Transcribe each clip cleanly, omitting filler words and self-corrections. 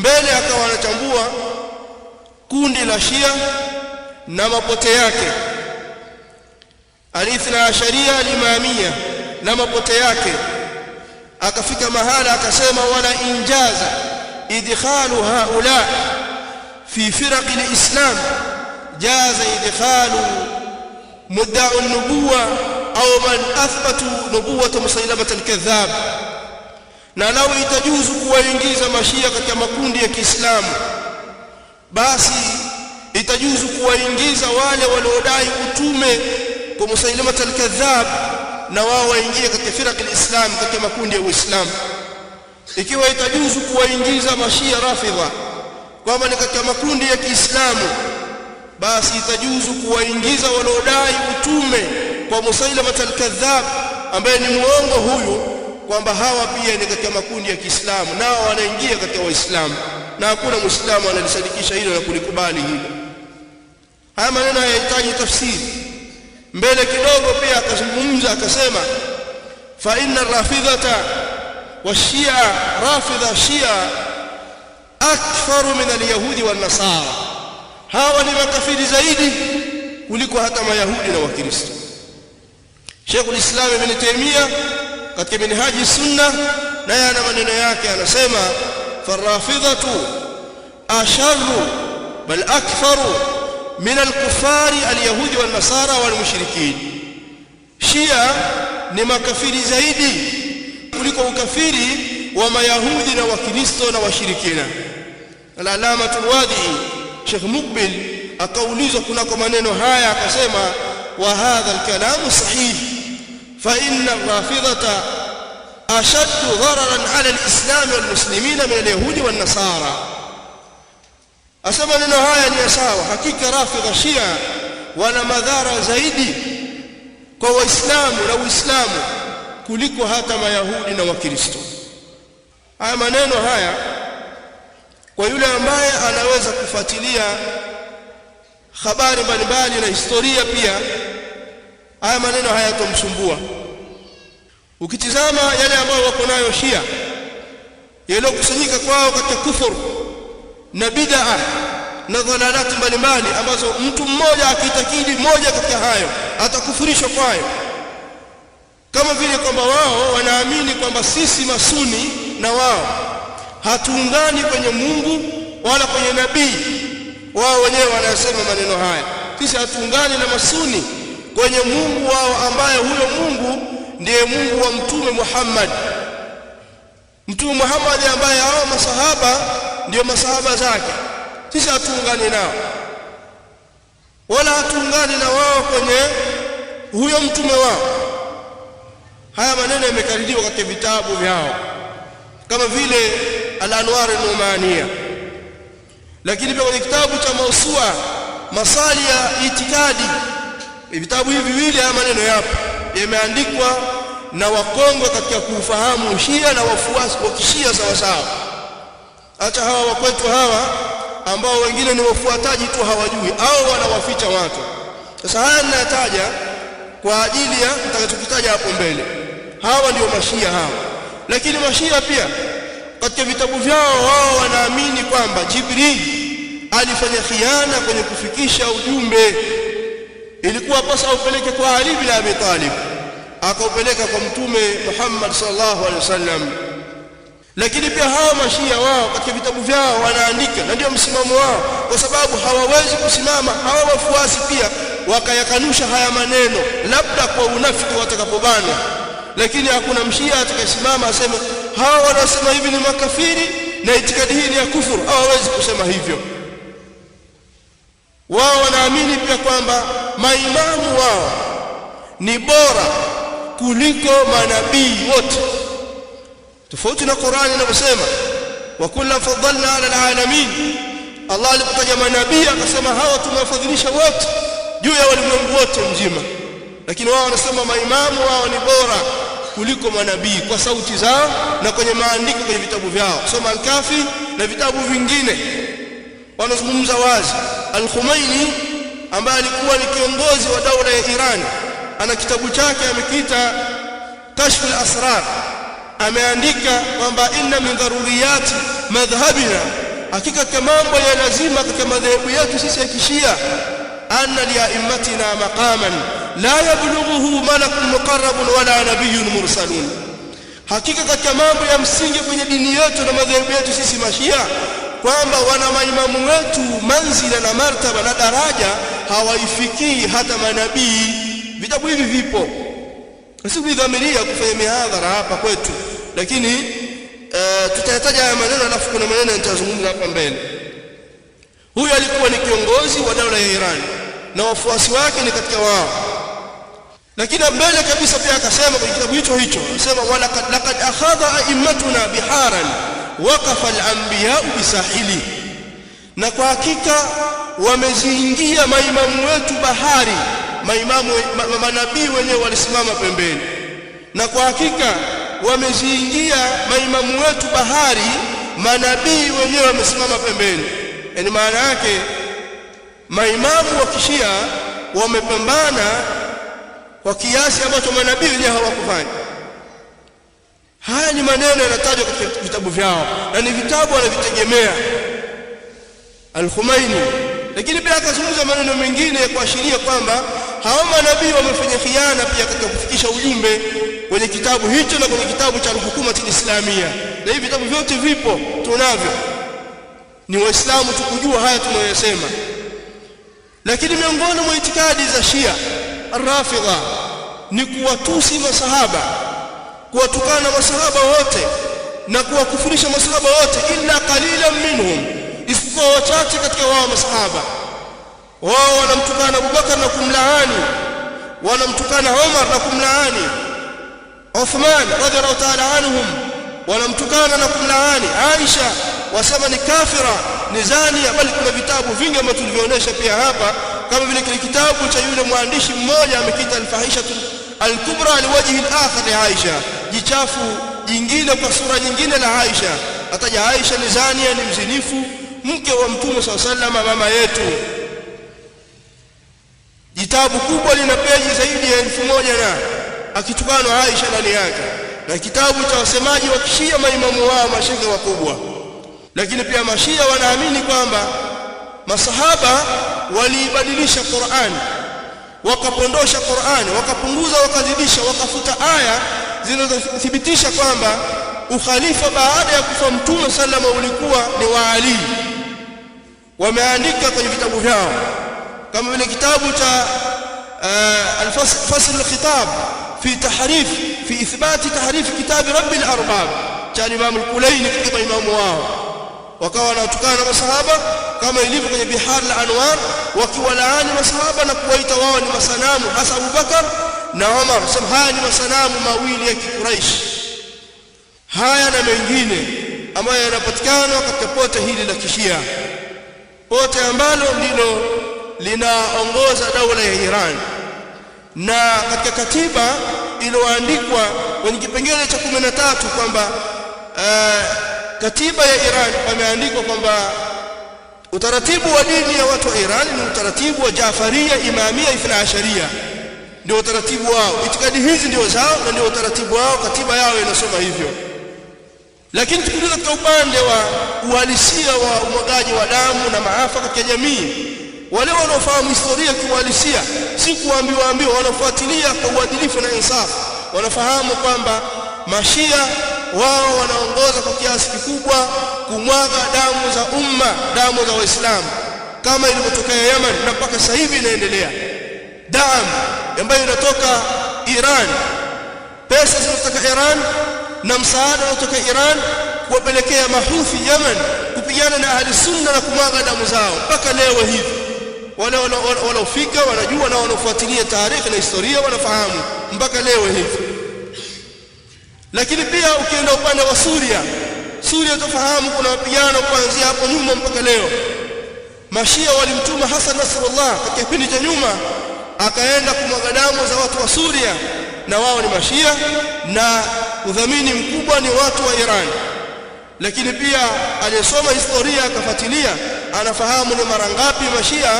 mbele akawa anachambua kundi la Shia na mapote yake, alithna sharia al-imamia na mapote yake. Akafika mahala akasema wala injaza idkhalu haula fi firaq al-islam jaza idkhalu mudda'i an-nubuwwa au man athbatu nubuwwata Musailamah al-kadhab. Na lau itajuzu kuwaingiza mashia katika makundi ya Kiislamu, basi itajuzu kuwaingiza wale waliodai utume kwa Musailamah al-kadhab na wao waingie katika firaq al-islam, katika makundi ya Uislamu. Ikiwa itajuzu kuwaingiza mashia rafidha kwamba ni katika makundi ya Kiislamu, basi itajuzu kuwaingiza waliodai utume kwa Musailamah al-kadhab ambaye ni muongo huyu, kwamba hawa pia ni katika makundi ya Kiislamu, nao wanaingia katika Waislamu, na hakuna Muislamu analisadikisha hilo na kulikubali hilo. Haya maneno hayahitaji tafsiri. Mbele kidogo pia akazungumza akasema fa inna rafidhata wa shia, rafidha shia akfaru min al-yahudi wan nasara, hawa ni makafiri zaidi kuliko hata mayahudi na wakristo. Sheikh al-Islam Ibn Taymiyyah katika Minhaji Sunna naye ana maneno yake, anasema farafidhatu asharru bal akfaru min al-kuffari al-yahudi wan nasara wal mushrikin, Shia ni makafiri zaidi kuliko ukafiri wa mayahudi na wakristo na washirikina. Al-Allama al-Wadi Sheikh Muqbil akaulizwa kunako maneno haya akasema wa hadha al-kalam sahih fa inna ar-rafidhata ashaddu dararan ala al-islam wal muslimina min al-yahudi wan nasara. Asema maneno haya ni sawa, hakika rafidha Shia wana madhara zaidi kwa Waislamu na Uislamu kuliko hata mayahudi na wakristo. Haya maneno haya kwa yule ambaye anaweza kufuatilia habari mbalimbali na historia pia, haya maneno hayatomsumbua. Ukitizama yale ambayo wako nayo Shia, yale kusanyika kwao katika kufuru na bid'a na dhalalati mbalimbali ambazo mtu mmoja akitakidi moja katika hayo atakufurishwa kwayo, kama vile kwamba wao wanaamini kwamba sisi masuni na wao hatuungani kwenye Mungu wala kwenye nabii. Wao wenyewe wanasema maneno haya, sisi hatuungani na masuni kwenye Mungu wao, ambaye huyo Mungu ndiye Mungu wa Mtume Muhammad. Mtume Muhammad ambaye hao masahaba ndio masahaba zake, sisi hatuungani nao wala hatuungani na wao kwenye huyo mtume wao. Haya maneno yamekaririwa katika vitabu vyao kama vile Al-Anwar al-Numaniya, lakini pia kwenye kitabu cha Mawsua Masali ya Itikadi. Vitabu hivi viwili haya maneno yapo, yameandikwa na wakongwe katika kufahamu Shia na wafuasi wa Kishia sawa sawa. Hata hawa wakwetu hawa ambao wengine ni wafuataji tu hawajui au wanawaficha watu. Sasa haya ninataja kwa ajili ya nitakachokitaja hapo mbele. Hawa ndio mashia hawa. Lakini mashia pia katika vitabu vyao wao wanaamini kwamba Jibril alifanya khiana kwenye kufikisha ujumbe. Ilikuwa pasa upeleke kwa Ali bin Abi Talib, akaupeleka kwa Mtume Muhammad sallallahu alaihi wasallam. Lakini pia hawa mashia wao katika vitabu vyao wanaandika, na ndio msimamo wao, kwa sababu hawawezi kusimama hawa wafuasi pia wakayakanusha haya maneno, labda kwa unafiki watakapobanwa. Lakini hakuna mshia atakayesimama aseme hawa wanasema hivi ni makafiri na itikadi hii ni ya kufuru. Hawawezi kusema hivyo. Wao wanaamini pia kwamba maimamu wao ni bora kuliko manabii wote, tofauti na Qur'ani inavyosema wa kullu faddalna ala alalamin. Allah alipotaja manabii akasema hawa tumewafadhilisha wote juu ya walimwengu wote mzima, lakini wao wanasema maimamu wao ni bora kuliko manabii kwa sauti zao na kwenye maandiko kwenye vitabu vyao. Soma Al-Kafi na vitabu vingine wanazungumza wazi. Al-Khomeini ambaye alikuwa ni kiongozi wa daula ya Iran, ana kitabu chake amekiita Kashf al-Asrar, ameandika kwamba inna min daruriyati madhhabina hakika katika mambo ya lazima katika madhehebu yetu sisi ya Kishia, anna li a'immatina maqaman la yablughuhu malakun muqarrabun wala nabiyyun mursalun, hakika katika mambo ya msingi kwenye dini yetu na madhehebu yetu sisi Mashia, kwamba wana maimamu wetu manzila na martaba na daraja hawaifikii hata manabii. Vitabu hivi vipo, sikudhamiria kufanya mihadhara hapa kwetu, lakini tutayataja haya maneno alafu kuna maneno nitazungumza hapa mbele. Huyu alikuwa ni kiongozi wa dola ya Iran na wafuasi wake ni katika wao, lakini mbele kabisa pia akasema kwenye kitabu hicho akasema, laqad akhadha a'immatuna biharan waqafa al-anbiya bisahili, na kwa hakika wameziingia maimamu wetu bahari, manabii wenyewe walisimama pembeni, na kwa hakika wameziingia maimamu wetu bahari, manabii wenyewe wamesimama pembeni. Yani maana yake maimamu wa Kishia wamepambana kwa kiasi ambacho manabii wenyewe hawakufanya. Haya ni maneno yanatajwa katika vitabu vyao na ni vitabu wanavitegemea Al-Khomeini, lakini pia akazungumza maneno mengine ya kuashiria kwamba hao manabii wamefanya khiana pia katika kufikisha ujumbe kwenye kitabu hicho na kwenye kitabu cha Al-Hukumati Al-Islamia. Na hivi vitabu vyote vipo, tunavyo, ni waislamu tukujua haya tunayosema. Lakini miongoni mwa itikadi za Shia Ar-Rafidha ni kuwatusi masahaba, kuwatukana masahaba wote na kuwakufurisha masahaba wote, illa qalilan minhum, isipokuwa wachache katika wao masahaba. Wao wanamtukana Abubakar na kumlaani, wanamtukana Umar na kumlaani, Uthman radhiallahu ta'ala anhum wanamtukana na kumlaani, Aisha wasema ni kafira, ni zania. Bali kuna vitabu vingi ambavyo tulivionyesha pia hapa, kama vile kile kitabu cha yule mwandishi mmoja amekita al-fahishatu al-kubra liwajhi al-akhar li Aisha, jichafu jingine kwa sura nyingine la Aisha. Ataja Aisha ni zania, ni mzinifu, mke wa Mtume SAW, mama yetu. Jitabu kubwa lina peji zaidi ya 1000 na akitukana Aisha ndani yake, na kitabu cha wasemaji wa Kishia maimamu wao mashehe wakubwa. Lakini pia Mashia wanaamini kwamba masahaba waliibadilisha Qur'an, wakapondosha Qur'an, wakapunguza, wakazidisha, wakafuta aya zinazothibitisha kwamba ukhalifa baada ya kufa Mtume sallama ulikuwa ni wa Ali. Wameandika kwenye vitabu vyao kama vile kitabu cha al-fasl al-khitab fi ithbati tahrif kitab Rabbil Arbab cha Imam al-Kulaini, katika imamu wao wakawa wanatukana masahaba kama ilivyo kwenye Bihar al-Anwar, wakiwalaani masahaba na kuwaita wao ni masanamu, hasa Abu Bakar na Umar, sema haya ni masanamu mawili ya Quraysh. Haya na mengine ambayo yanapatikana katika pote hili la Kishia, pote ambalo ndilo linaongoza dola ya Iran. Na katika katiba iliyoandikwa kwenye kipengele cha 13 kwamba katiba ya Iran pameandikwa kwamba utaratibu wa dini ya watu wa Iran ni utaratibu wa Jafaria Imamia Ithna Asharia, ndio utaratibu wao. Itikadi hizi ndio zao na ndio utaratibu wao, katiba yao inasoma hivyo. Lakini tukirudi katika upande wa uhalisia wa umwagaji wa damu na maafa katika jamii, wale wanaofahamu historia kiuhalisia, si kuambiwa, wanafuatilia kwa uadilifu na insafu, wanafahamu kwamba Mashia wao wanaongoza kwa kiasi kikubwa kumwaga damu za umma, damu za Waislamu, kama ilivyotokea Yemen na mpaka sasa hivi inaendelea. Damu ambayo inatoka Iran, pesa zinatoka Iran na msaada unatoka Iran kuwapelekea Mahuthi Yemen kupigana na ahli sunna na kumwaga damu zao mpaka leo hivi. Wale wanaofika wanajua na wanafuatilia tarehe na historia wanafahamu mpaka leo hivi. Lakini pia ukienda upande wa Suria utafahamu kuna mapigano kuanzia hapo nyuma mpaka leo. Mashia walimtuma Hassan Nasrallah katika kipindi cha nyuma akaenda kumwaga damu za watu wa Suria, na wao ni Mashia na udhamini mkubwa ni watu wa Iran. Lakini pia aliyesoma historia akafuatilia anafahamu ni mara ngapi Mashia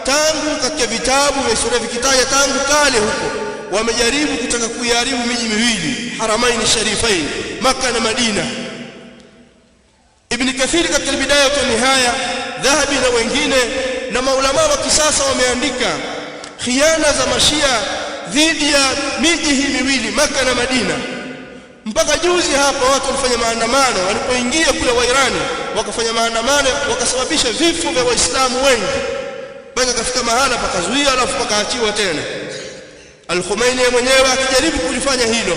tangu katika vitabu vya historia vikitaja tangu kale huko wamejaribu kutaka kuiharibu miji miwili Haramain Sharifain, Makkah na Madina. Ibn Kathir katika Bidaya wa Nihaya, Dhahabi na wengine na maulama wa kisasa wameandika khiana za mashia dhidi ya miji hii miwili Maka na Madina. Mpaka juzi hapa watu walifanya maandamano, walipoingia kule wa Irani wakafanya maandamano, wakasababisha vifo vya Waislamu wengi, mpaka kafika mahala pakazuia alafu pakaachiwa tena. Al-Khomeini mwenyewe akijaribu kulifanya hilo